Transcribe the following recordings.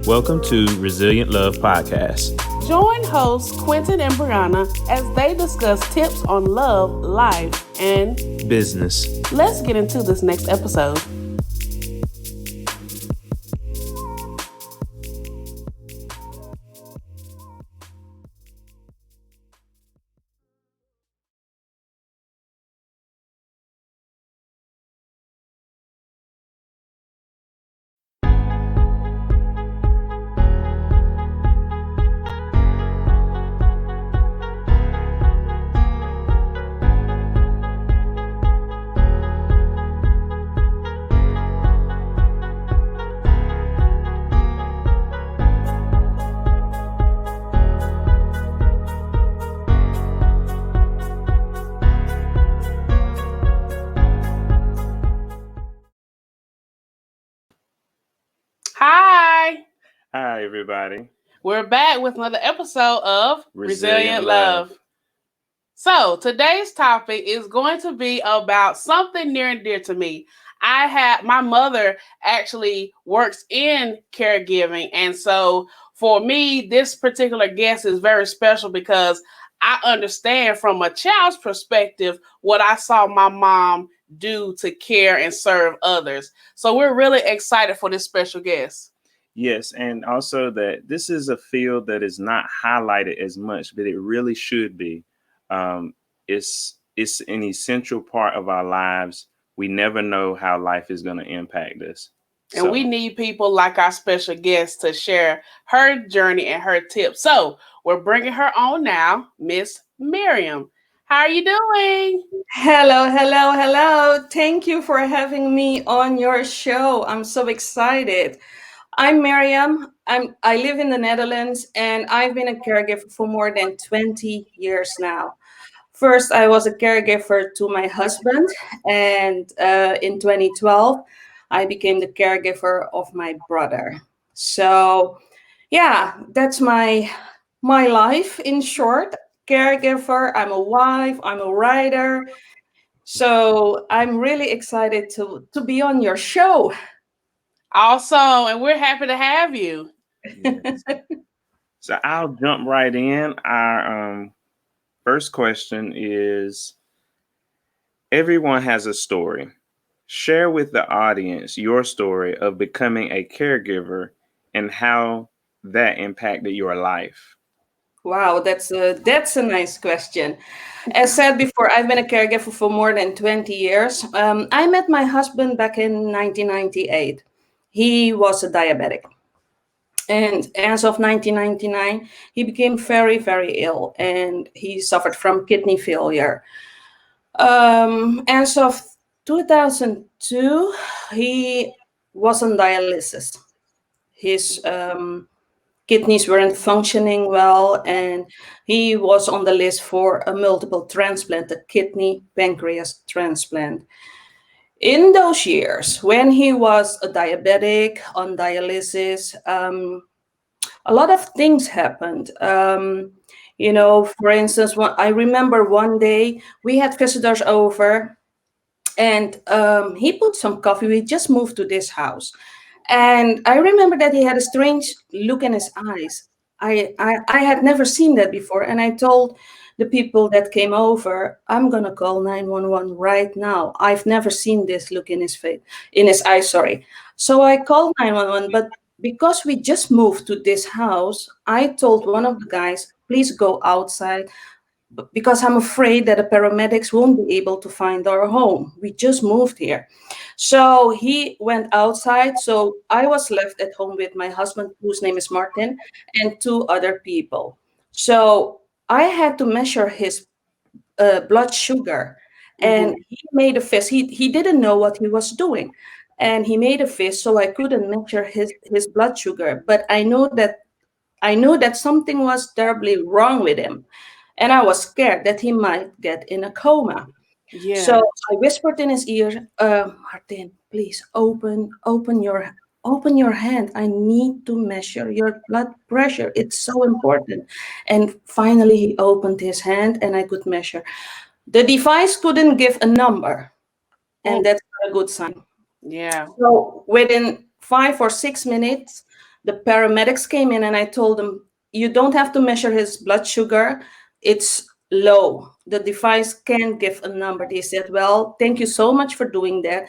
Welcome to Resilient Love Podcast. Join hosts Quentin and Brianna as they discuss tips on love, life, and business. Let's get into this next episode. Hi, everybody. We're back with another episode of Resilient Love. So today's topic is going to be about something near and dear to me. My mother actually works in caregiving. And so for me, this particular guest is very special because I understand from a child's perspective what I saw my mom do to care and serve others. So we're really excited for this special guest. Yes, and also that this is a field that is not highlighted as much, but it really should be. It's an essential part of our lives. We never know how life is going to impact us. And we need people like our special guest to share her journey and her tips. So we're bringing her on now, Miss Meriam. How are you doing? Hello. Thank you for having me on your show. I'm so excited. I'm Meriam. I live in the Netherlands, and I've been a caregiver for more than 20 years now. First, I was a caregiver to my husband, and in 2012, I became the caregiver of my brother. So, yeah, that's my life in short. Caregiver, I'm a wife, I'm a writer. So I'm really excited to be on your show. Awesome, and we're happy to have you. Yes. So I'll jump right in. Our first question is, everyone has a story. Share with the audience your story of becoming a caregiver and how that impacted your life. Wow, that's a nice question. As said before, I've been a caregiver for more than 20 years. I met my husband back in 1998. He was a diabetic. And as of 1999, he became very, very ill, and he suffered from kidney failure. As of 2002, he was on dialysis. His kidneys weren't functioning well, and he was on the list for a multiple transplant, a kidney pancreas transplant. In those years, when he was a diabetic on dialysis, a lot of things happened. For instance, I remember one day we had visitors over, and he put some coffee. We just moved to this house. And I remember that he had a strange look in his eyes. I had never seen that before. And I told the people that came over, I'm going to call 911 right now. I've never seen this look in his eyes, sorry. So I called 911, but because we just moved to this house, I told one of the guys, please go outside, because I'm afraid that the paramedics won't be able to find our home. We just moved here. So he went outside. So I was left at home with my husband, whose name is Martin, and two other people. So I had to measure his blood sugar. And he made a fist. He didn't know what he was doing. And he made a fist, so I couldn't measure his blood sugar. But I knew that something was terribly wrong with him. And I was scared that he might get in a coma. Yeah. So I whispered in his ear, Martin, please open your hand. I need to measure your blood pressure. It's so important. And finally, he opened his hand and I could measure. The device couldn't give a number. And that's not a good sign. Yeah. So within 5 or 6 minutes, the paramedics came in and I told them, you don't have to measure his blood sugar. It's low. The device can give a number. They said, well, thank you so much for doing that.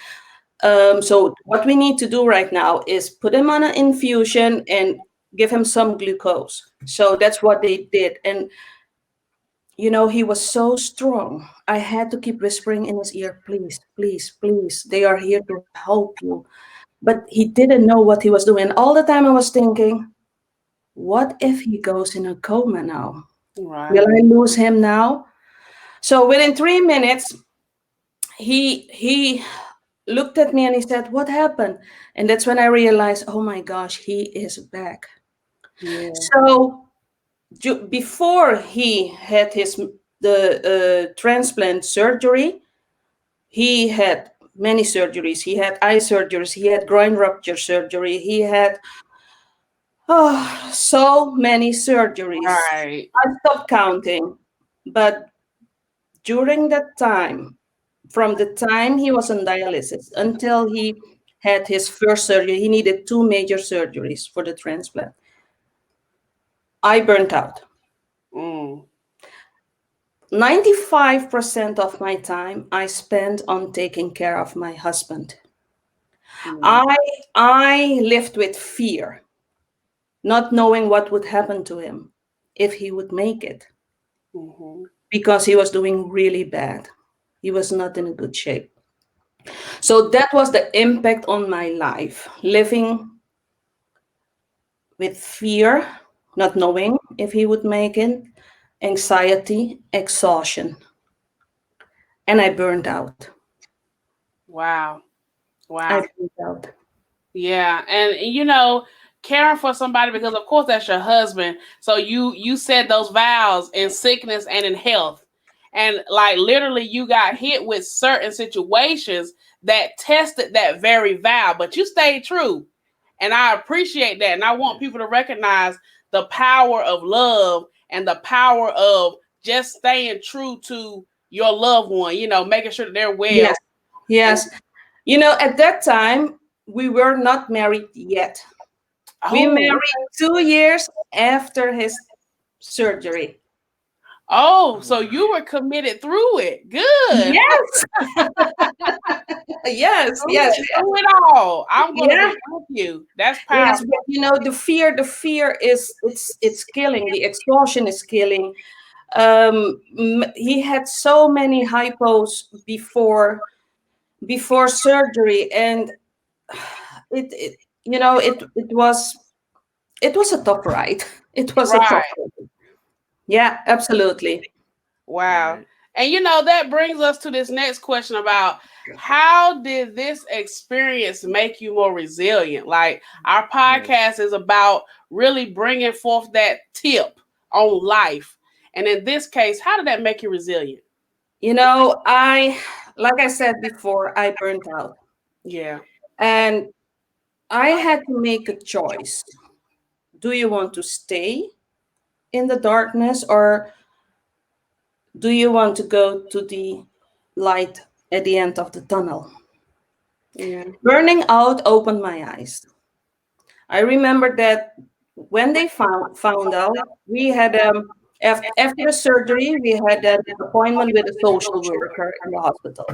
So what we need to do right now is put him on an infusion and give him some glucose. So that's what they did. And, he was so strong. I had to keep whispering in his ear, please, please, please, they are here to help you. But he didn't know what he was doing. And all the time I was thinking, what if he goes in a coma now? Right. Will I lose him now? So within 3 minutes, he looked at me and he said, what happened? And that's when I realized, oh my gosh, he is back. Yeah. So before he had the transplant surgery, he had many surgeries. He had eye surgeries. He had groin rupture surgery. He had so many surgeries. Right. I stopped counting. But during that time, from the time he was on dialysis until he had his first surgery, he needed 2 major surgeries for the transplant. I burnt out. Mm. 95% of my time I spent on taking care of my husband. Mm. I lived with fear, not knowing what would happen to him if he would make it, Mm-hmm. because he was doing really bad. He was not in a good shape. So that was the impact on my life, living with fear, not knowing if he would make it, anxiety, exhaustion. And I burned out. Wow. I Wow. burned out. Yeah, and caring for somebody, because of course that's your husband. So you said those vows in sickness and in health, and like literally you got hit with certain situations that tested that very vow, but you stayed true, and I appreciate that. And I want people to recognize the power of love and the power of just staying true to your loved one. Making sure that they're well. Yes, yes. At that time, we were not married yet. We Oh, married 2 years after his surgery. oh, so you were committed through it. Good. Yes, yes, yes, Through it all. I'm gonna yeah, be with you. That's yes. powerful. But the fear is it's killing. The exhaustion is killing. He had so many hypos before surgery, and it was a tough ride. It was a tough Right. ride. Yeah, absolutely. Wow. Right. And that brings us to this next question about how did this experience make you more resilient? Like our podcast is about really bringing forth that tip on life. And in this case, how did that make you resilient? Like I said before, I burnt out, Yeah. and I had to make a choice. Do you want to stay in the darkness, or do you want to go to the light at the end of the tunnel? Yeah. Burning out opened my eyes. I remember that when they found out, we had after the surgery, we had an appointment with a social worker in the hospital.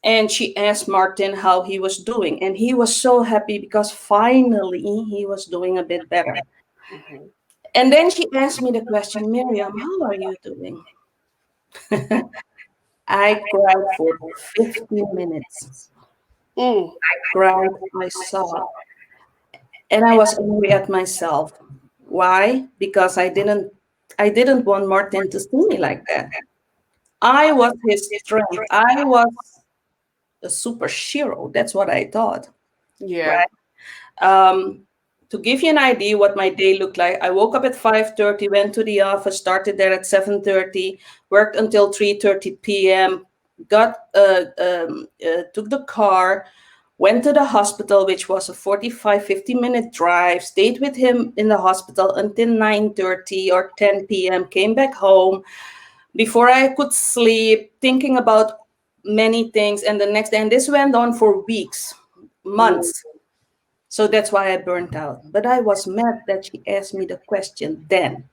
And she asked Martin how he was doing. And he was so happy because finally he was doing a bit better. Mhm. And then she asked me the question, Miriam, how are you doing? I cried for 15 minutes. Mm. Cried, I sobbed. And I was angry at myself. Why? Because I didn't want Martin to see me like that. I was his strength. I was a superhero. That's what I thought. Yeah. Right. Um, to give you an idea what my day looked like, I woke up at 5:30, went to the office, started there at 7:30, worked until 3:30 p.m., took the car, went to the hospital, which was a 45, 50-minute drive, stayed with him in the hospital until 9:30 or 10 p.m., came back home before I could sleep, thinking about many things. And the next day, and this went on for weeks, Mm. months. So that's why I burnt out. But I was mad that she asked me the question then.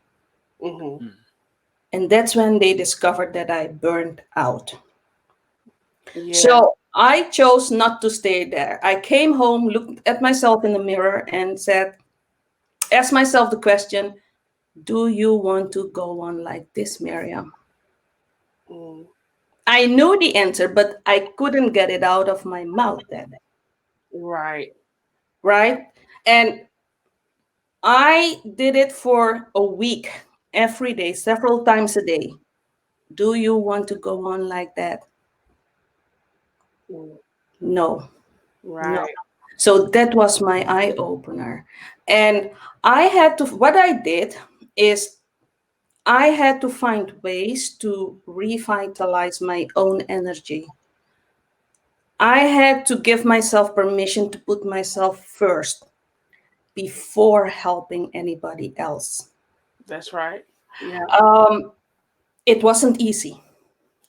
Mm-hmm. And that's when they discovered that I burned out. Yeah. So I chose not to stay there. I came home, looked at myself in the mirror, and asked myself the question, do you want to go on like this, Miriam? Mm. I knew the answer, but I couldn't get it out of my mouth then. Right. Right? And I did it for a week, every day, several times a day. Do you want to go on like that? Mm. No, no. Right. So that was my eye opener. And what I did is I had to find ways to revitalize my own energy. I had to give myself permission to put myself first before helping anybody else. That's right. Yeah. It wasn't easy.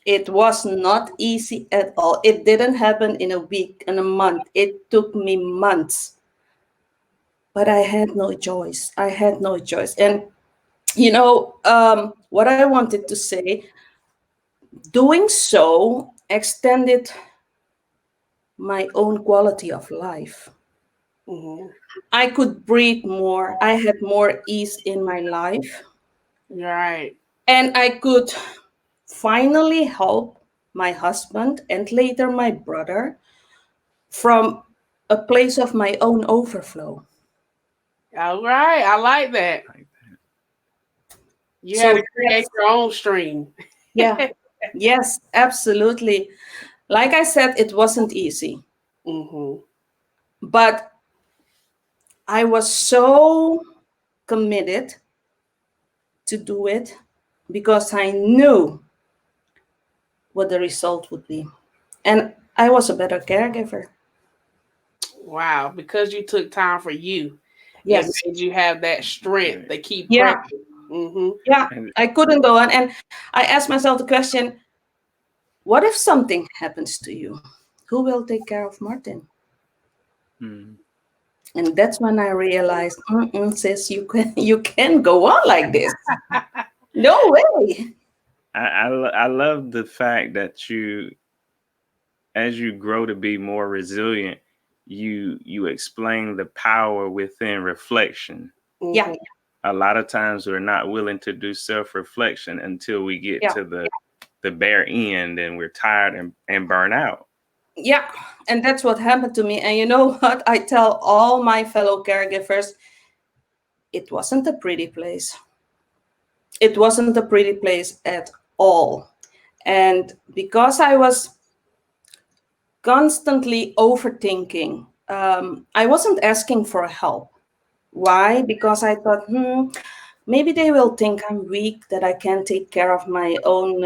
It was not easy at all. It didn't happen in a week, in a month. It took me months. But I had no choice. I had no choice. And, what I wanted to say, doing so extended my own quality of life. Mm-hmm. I could breathe more. I had more ease in my life. Right. And I could finally help my husband and later my brother from a place of my own overflow. All right. I like that. Like that. You had So to create your own stream. yeah, yes, absolutely. Like I said, it wasn't easy, Mm-hmm. but I was so committed to do it because I knew what the result would be. And I was a better caregiver. Wow. Because you took time for you, it Yes. made you have that strength to keep Yeah. pressing. Mm-hmm. Yeah. And I couldn't go on. And I asked myself the question, what if something happens to you? Who will take care of Martin? mm, And that's when I realized, sis, you can go on like this. No way. I love the fact that as you grow to be more resilient, you explain the power within reflection. Yeah. Mm-hmm. A lot of times we're not willing to do self-reflection until we get Yeah. to the bare end and we're tired and burn out. Yeah. And that's what happened to me. And you know what? I tell all my fellow caregivers, it wasn't a pretty place. It wasn't a pretty place at all. And because I was constantly overthinking, I wasn't asking for help. Why? Because I thought, maybe they will think I'm weak, that I can't take care of my own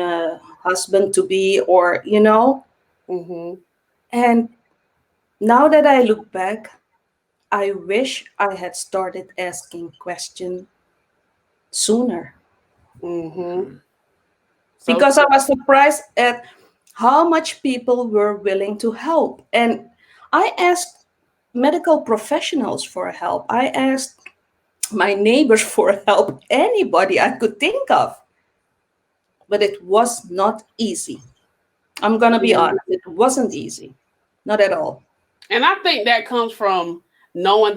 husband to be, or. Mm-hmm. And now that I look back, I wish I had started asking questions sooner Mm-hmm. Mhm. So because I was surprised at how much people were willing to help. And I asked medical professionals for help. I asked my neighbors for help, anybody I could think of. But it was not easy. I'm going to be Mhm. honest, it wasn't easy. Not at all. And I think that comes from knowing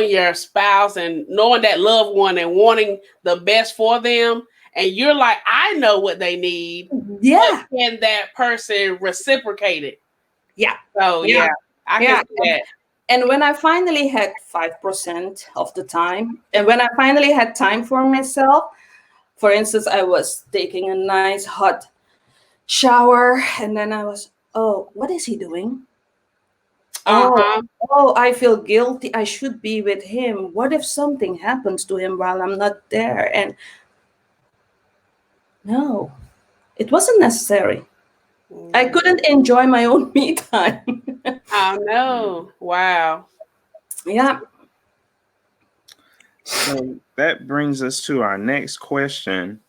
your spouse and knowing that loved one and wanting the best for them. And you're like, I know what they need, Yeah. but can that person reciprocate it? Yeah. So Yeah. yeah, I can Yeah. see that. And when I finally had 5% of the time, and when I finally had time for myself, for instance, I was taking a nice hot shower, and then I was, oh, what is he doing? Oh, Uh-huh. I feel guilty. I should be with him. What if something happens to him while I'm not there? And no, it wasn't necessary. I Mhm. couldn't enjoy my own me time. I Mm. know. Wow. Yeah. So that brings us to our next question,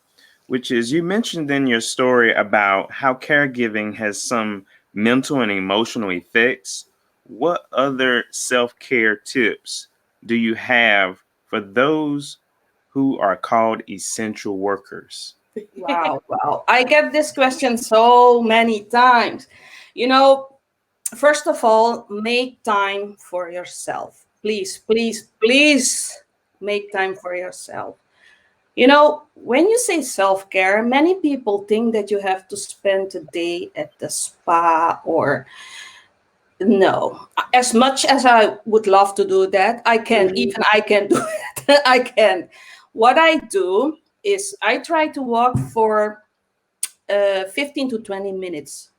which is you mentioned in your story about how caregiving has some mental and emotional effects. what other self-care tips do you have for those who are called essential workers? Wow, wow. I get this question so many times. You know, first of all, make time for yourself. Please, please, please make time for yourself. You know, when you say self care, many people think that you have to spend a day at the spa or no. As much as I would love to do that, I can't. Mhm. Even I can do it. I can't. What I do is I try to walk for 15 to 20 minutes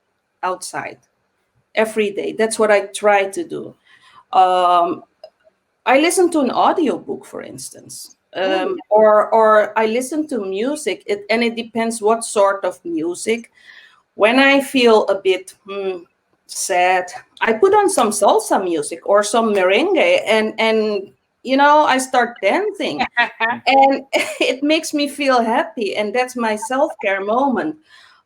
outside every day. That's what I try to do. Um, I listen to an audiobook, for instance, Mm. or I listen to music, and it depends what sort of music. When I feel a bit sad, I put on some salsa music or some merengue, and I start dancing, and it makes me feel happy, and that's my self-care moment.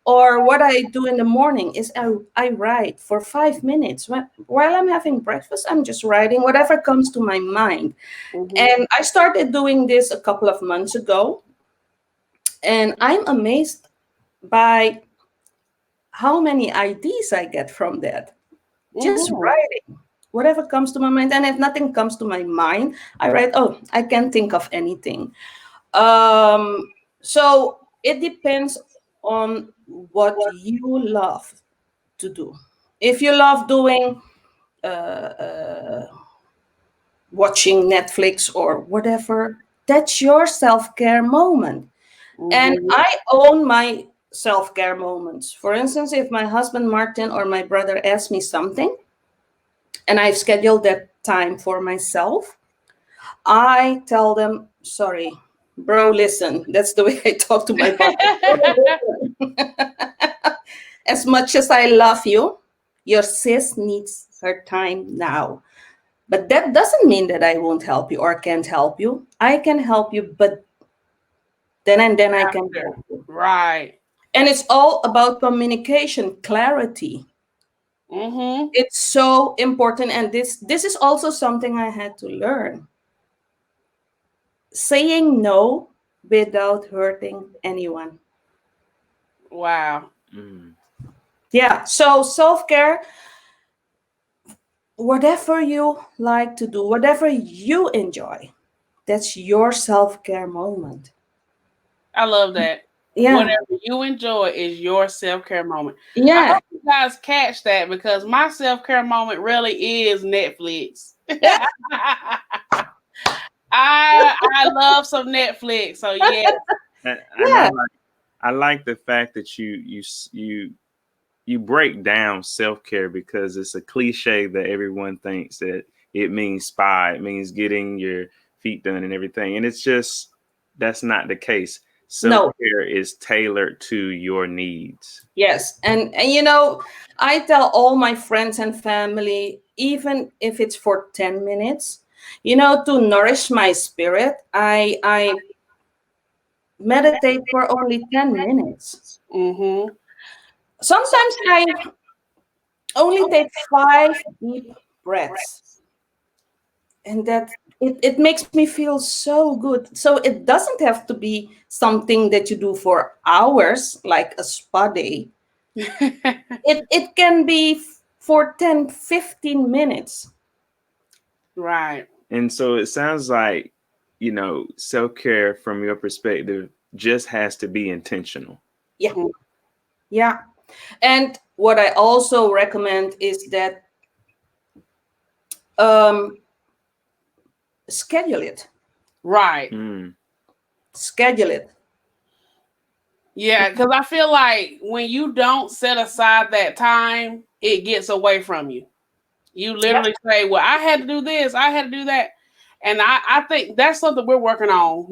Or what I do in the morning is I write for 5 minutes. While I'm having breakfast, I'm just writing whatever comes to my mind. Mhm. And I started doing this a couple of months ago. And I'm amazed by how many ideas I get from that. Just Mhm. writing whatever comes to my mind. And if nothing comes to my mind, I write, oh, I can't think of anything. So it depends on what you love to do. If you love doing watching Netflix or whatever, that's your self care moment. And Mhm. I own my self care moments. For instance, if my husband Martin or my brother ask me something and I've scheduled that time for myself, I tell them, sorry, bro, listen. That's the way I talk to my partner. As much as I love you, your sis needs her time now. But that doesn't mean that I won't help you or can't help you. I can help you, but then and then I can After. help you. Right. And it's all about communication, clarity. Mhm. It's so important. And this is also something I had to learn. Saying no without hurting anyone. Wow. Mm. Yeah. So self-care, whatever you like to do, whatever you enjoy, that's your self-care moment. I love that. Yeah. Whatever you enjoy is your self care moment. I Yeah. hope you guys catch that because my self care moment really is Netflix. Yeah. I love some Netflix. So yeah. And Yeah. I like the fact that you break down self-care because it's a cliche that everyone thinks that it means spa, it means getting your feet done and everything. And it's just that's not the case. No. Self-care is tailored to your needs. Yes. And I tell all my friends and family, even if it's for 10 minutes, to nourish my spirit, I meditate for only 10 minutes. Mm-hmm. Sometimes I only take 5 deep breaths, and that it makes me feel so good. So it doesn't have to be something that you do for hours like a spa day. It can be for 10, 15 minutes. Right. And so it sounds like, self-care from your perspective just has to be intentional. Yeah. Yeah. And what I also recommend is that um, schedule it. Right. Mm. Schedule it. Yeah, because I feel like when you don't set aside that time, it gets away from you. You Yeah. literally say, well, I had to do this, I had to do that. And I think that's something we're working on,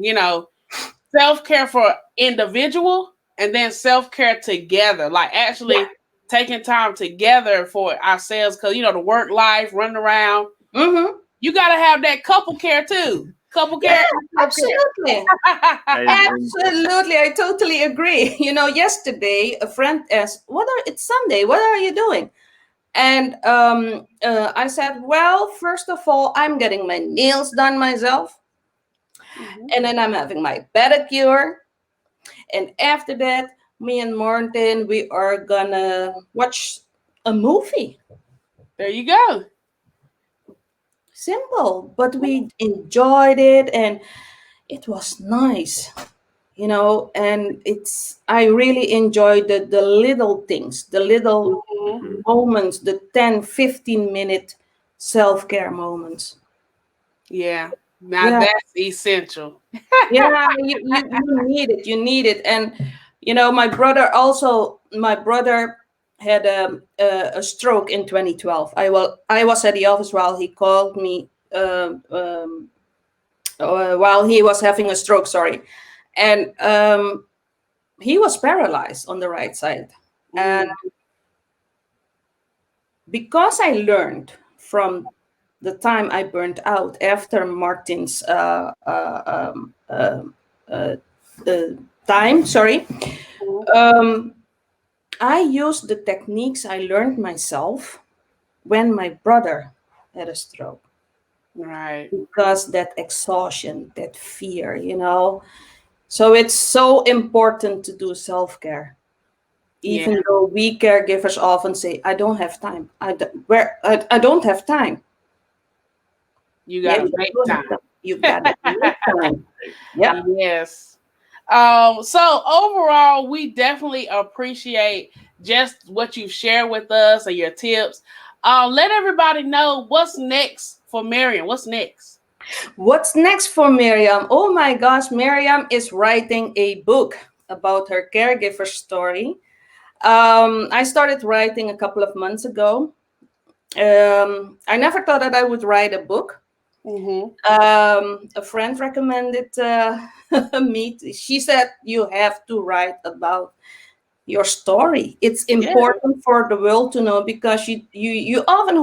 self-care for individual and then self-care together. Like Yeah. actually taking time together for ourselves because the work life, running around. Mm-hmm. You gotta have that couple care too. Couple Yeah, care and absolutely. self-care. And Absolutely. I totally agree. Yesterday a friend asked, it's Sunday, what are you doing? And I said, well, first of all, I'm getting my nails done myself. Mhm. And then I'm having my pedicure. And after that, me and Martin, we are gonna watch a movie. There you go. Simple, but we enjoyed it and it was nice, and I really enjoyed the little things, the little Mhm. Mhm. moments, the 10-15 minute self-care moments. Yeah. Now Yeah, that's essential. yeah, you need it, and my brother had a stroke in 2012. I was at the office while he called me, while he was having a stroke, sorry. And he was paralyzed on the right side. And Mm. because I learned from the time I burned out after Martin's uh, uh, time, sorry, Mhm. um, I used the techniques I learned myself when my brother had a stroke. Right. Because that exhaustion, that fear, So it's so important to do self care. Yeah. Even though we caregivers often say, I don't have time. I don't have time. You Yeah, gotta you make do have time. time. You gotta make time. Yep. Yes. So overall, we definitely appreciate just what you share with us and your tips. Let everybody know what's next for Meriam. What's next? What's next for Miriam? Oh my gosh, Miriam is writing a book about her caregiver story. I started writing a couple of months ago. I never thought that I would write a book. Mm-hmm. A friend recommended me. She said you have to write about your story. It's Yeah. important for the world to know, because you often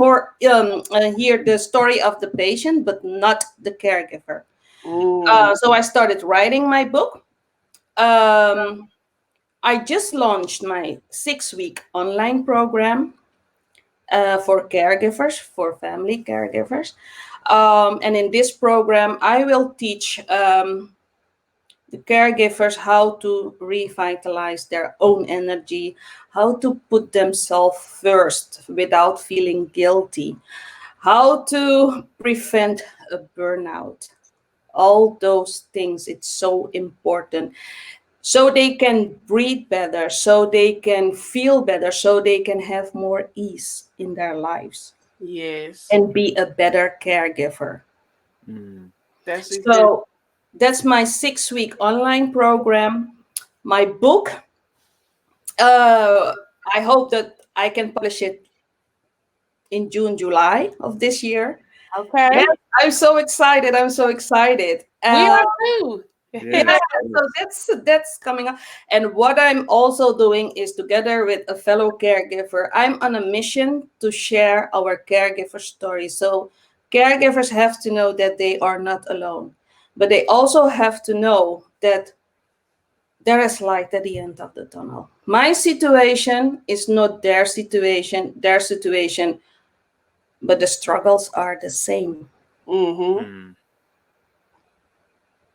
hear the story of the patient, but not the caregiver. Mm. So I started writing my book. Um, I just launched my 6-week online program for caregivers, for family caregivers. And in this program, I will teach the caregivers how to revitalize their own energy, how to put themselves first without feeling guilty, how to prevent a burnout. All those things, it's so important. So they can breathe better, so they can feel better, so they can have more ease in their lives Yes. and be a better caregiver. Mm. That's essential. So that's my 6-week online program. My book, uh, I hope that I can publish it in June, July of this year. Yes, Okay. I'm so excited. I'm so excited. We are too. Yeah, Yes. so that's coming up. And what I'm also doing is, together with a fellow caregiver, I'm on a mission to share our caregiver story. So caregivers have to know that they are not alone, but they also have to know that there is light at the end of the tunnel. My situation is not their situation, but the struggles are the same, Mm-hmm. Mm. and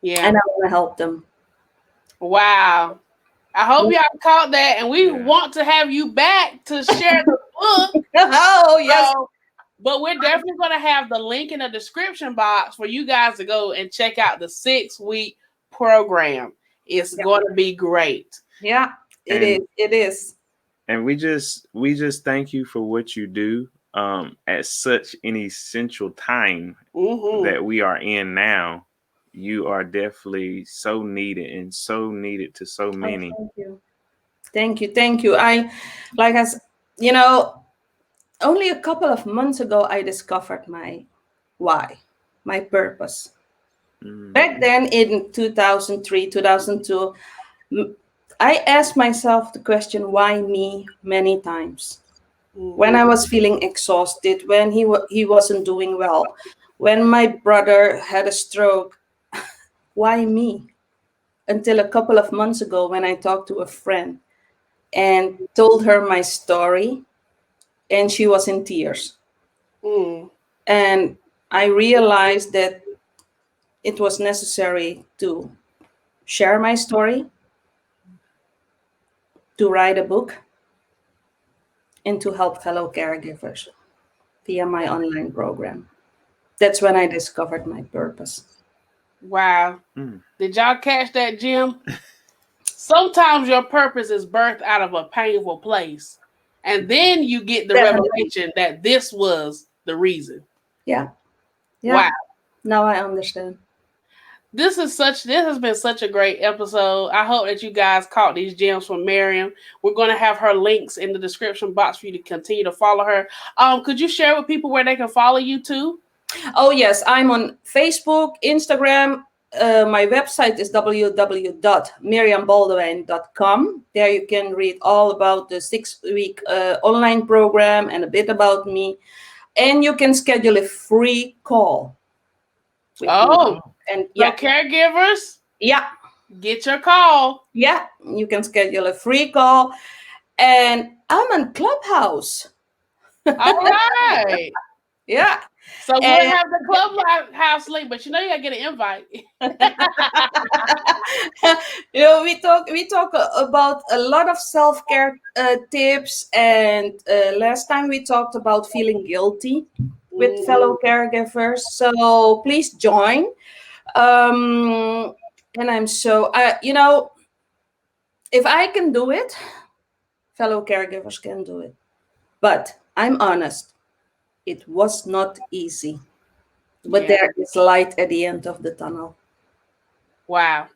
Yeah. I want to help them. Wow. I hope y'all caught that, and we Yeah. want to have you back to share the book. Oh yes, But we're definitely going to have the link in the description box for you guys to go and check out the 6-week program. It's yeah, going to be great. yeah. It is. And It is. we just thank you for what you do at such an essential time Mm-hmm. that we are in now. You are definitely so needed and so needed to so Oh, many. thank you. Thank you. Thank you. Like as you know, only a couple of months ago, I discovered my why, my purpose. Mm. Back then in 2003, 2002, m- I asked myself the question, why me, many times. When Mm-hmm. I was feeling exhausted, when he wasn't doing well, when my brother had a stroke, why me? Until a couple of months ago, when I talked to a friend and told her my story, and she was in tears. Mm. And I realized that it was necessary to share my story, to write a book, and to help fellow caregivers via my online program. That's when I discovered my purpose. Wow. Mm. Did y'all catch that, Jim? Sometimes your purpose is birthed out of a painful place. And then you get the Definitely. revelation that this was the reason. Yeah. Wow. Now I understand. This has been such a great episode. I hope that you guys caught these gems from Meriam. We're going to have her links in the description box for you to continue to follow her. Could you share with people where they can follow you too? Oh yes, I'm on Facebook, Instagram. My website is www.meriamboldewijnu.com. There you can read all about the 6-week online program and a bit about me. And you can schedule a free call. Oh, and yeah, caregivers. Yeah, get your call. Yeah, you can schedule a free call. And I'm on Clubhouse. All right. Yeah. So we'll have the Clubhouse link, but you gotta get an invite. We talk about a lot of self-care tips, and last time we talked about feeling guilty with fellow caregivers. So please join. And I'm so if I can do it, fellow caregivers can do it. But I'm honest. It was not easy, but there is light at the end of the tunnel. Wow.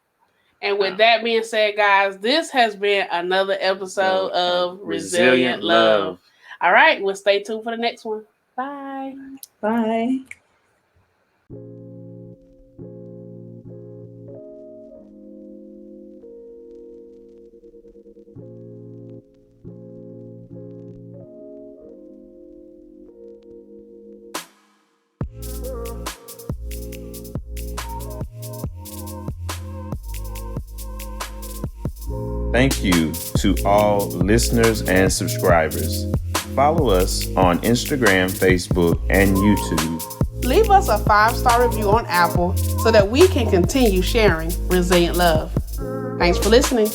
And with that being said, guys, this has been another episode of Resilient Love. All right, we'll stay tuned for the next one. Bye. Bye. Thank you to all listeners and subscribers. Follow us on Instagram, Facebook, and YouTube. Leave us a 5-star review on Apple so that we can continue sharing Resilient Love. Thanks for listening.